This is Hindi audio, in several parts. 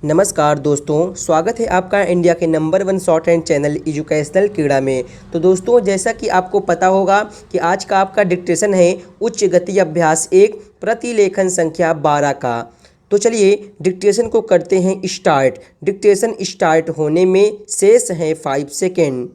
नमस्कार दोस्तों, स्वागत है आपका इंडिया के number 1 short hand channel educational क्रीड़ा में। तो दोस्तों, जैसा कि आपको पता होगा कि आज का आपका डिक्टेशन है उच्च गति अभ्यास 1 प्रतिलेखन संख्या 12 का। तो चलिए डिक्टेशन को करते हैं स्टार्ट। डिक्टेशन स्टार्ट होने में शेष हैं 5 सेकेंड।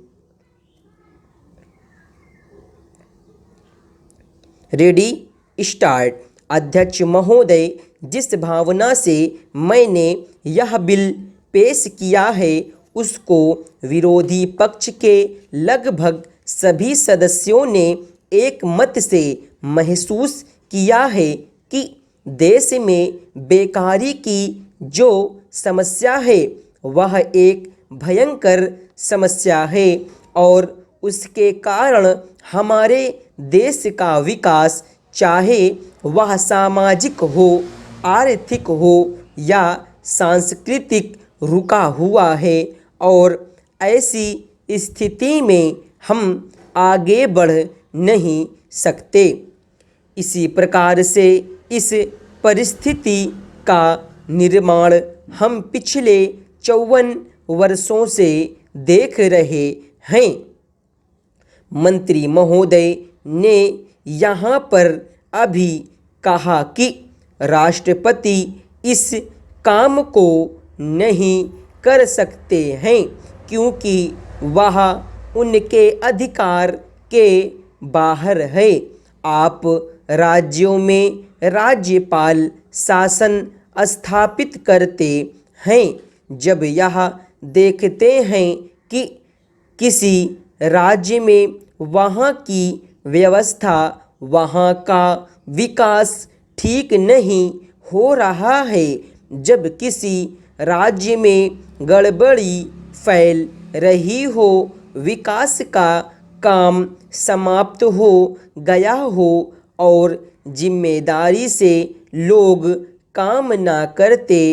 Ready start. अध्यक्ष महोदय, जिस भावना से मैंने यह बिल पेश किया है उसको विरोधी पक्ष के लगभग सभी सदस्यों ने एक मत से महसूस किया है कि देश में बेकारी की जो समस्या है वह एक भयंकर समस्या है और उसके कारण हमारे देश का विकास, चाहे वह सामाजिक हो, आर्थिक हो या सांस्कृतिक, रुका हुआ है और ऐसी स्थिति में हम आगे बढ़ नहीं सकते। इसी प्रकार से इस परिस्थिति का निर्माण हम पिछले 54 वर्षों से देख रहे हैं। मंत्री महोदय ने यहाँ पर अभी कहा कि राष्ट्रपति इस काम को नहीं कर सकते हैं क्योंकि वह उनके अधिकार के बाहर है। आप राज्यों में राज्यपाल शासन स्थापित करते हैं। जब यह देखते हैं कि किसी राज्य में वहाँ की व्यवस्था, वहाँ का विकास ठीक नहीं हो रहा है, जब किसी राज्य में गड़बड़ी फैल रही हो, विकास का काम समाप्त हो गया हो और जिम्मेदारी से लोग काम ना करते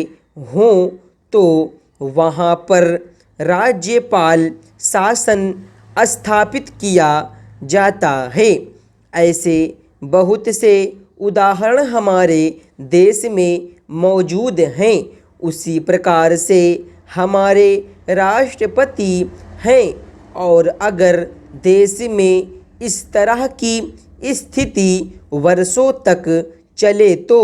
हों, तो वहाँ पर राज्यपाल शासन स्थापित किया जाता है। ऐसे बहुत से उदाहरण हमारे देश में मौजूद हैं। उसी प्रकार से हमारे राष्ट्रपति हैं और अगर देश में इस तरह की स्थिति वर्षों तक चले तो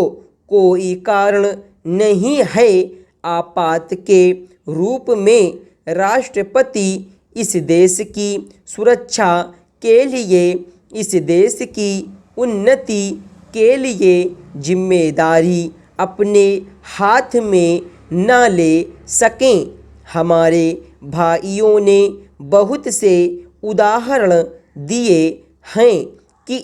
कोई कारण नहीं है आपात के रूप में राष्ट्रपति इस देश की सुरक्षा के लिए, इस देश की उन्नति के लिए जिम्मेदारी अपने हाथ में न ले सकें। हमारे भाइयों ने बहुत से उदाहरण दिए हैं कि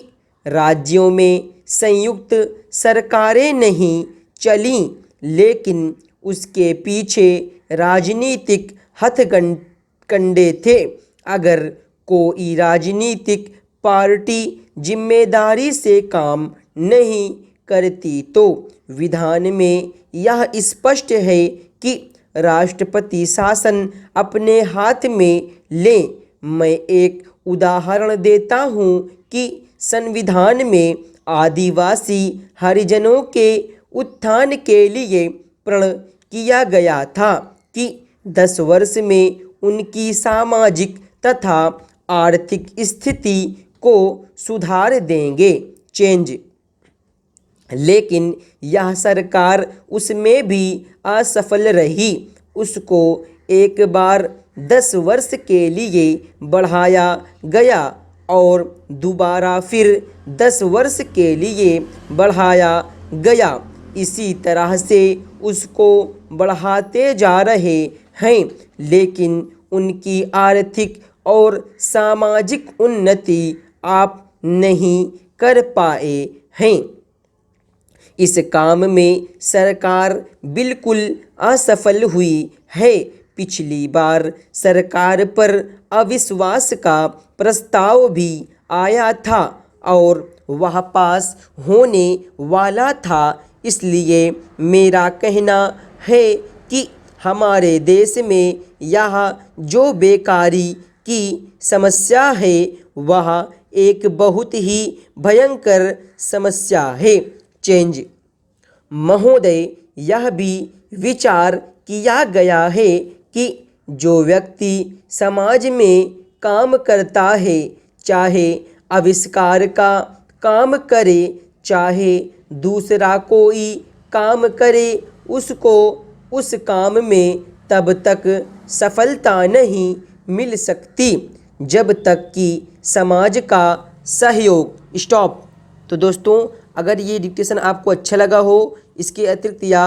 राज्यों में संयुक्त सरकारें नहीं चलीं, लेकिन उसके पीछे राजनीतिक हथकंडे थे। अगर कोई राजनीतिक पार्टी जिम्मेदारी से काम नहीं करती तो विधान में यह स्पष्ट है कि राष्ट्रपति शासन अपने हाथ में ले। मैं एक उदाहरण देता हूँ कि संविधान में आदिवासी हरिजनों के उत्थान के लिए प्रण किया गया था कि 10 वर्ष में उनकी सामाजिक तथा आर्थिक स्थिति को सुधार देंगे, चेंज। लेकिन यह सरकार उसमें भी असफल रही। उसको एक बार 10 वर्ष के लिए बढ़ाया गया और दोबारा फिर 10 वर्ष के लिए बढ़ाया गया। इसी तरह से उसको बढ़ाते जा रहे हैं, लेकिन उनकी आर्थिक और सामाजिक उन्नति आप नहीं कर पाए हैं। इस काम में सरकार बिल्कुल असफल हुई है। पिछली बार सरकार पर अविश्वास का प्रस्ताव भी आया था और वह पास होने वाला था। इसलिए मेरा कहना है कि हमारे देश में यह जो बेकारी की समस्या है वह एक बहुत ही भयंकर समस्या है, चेंज। महोदय, यह भी विचार किया गया है कि जो व्यक्ति समाज में काम करता है, चाहे आविष्कार का काम करे, चाहे दूसरा कोई काम करे, उसको उस काम में तब तक सफलता नहीं मिल सकती जब तक कि समाज का सहयोग। स्टॉप। तो दोस्तों, अगर ये डिक्टेशन आपको अच्छा लगा हो, इसके अतिरिक्त या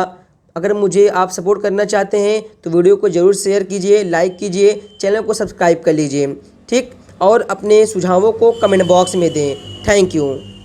अगर मुझे आप सपोर्ट करना चाहते हैं तो वीडियो को ज़रूर शेयर कीजिए, लाइक कीजिए, चैनल को सब्सक्राइब कर लीजिए, ठीक। और अपने सुझावों को कमेंट बॉक्स में दें। Thank you.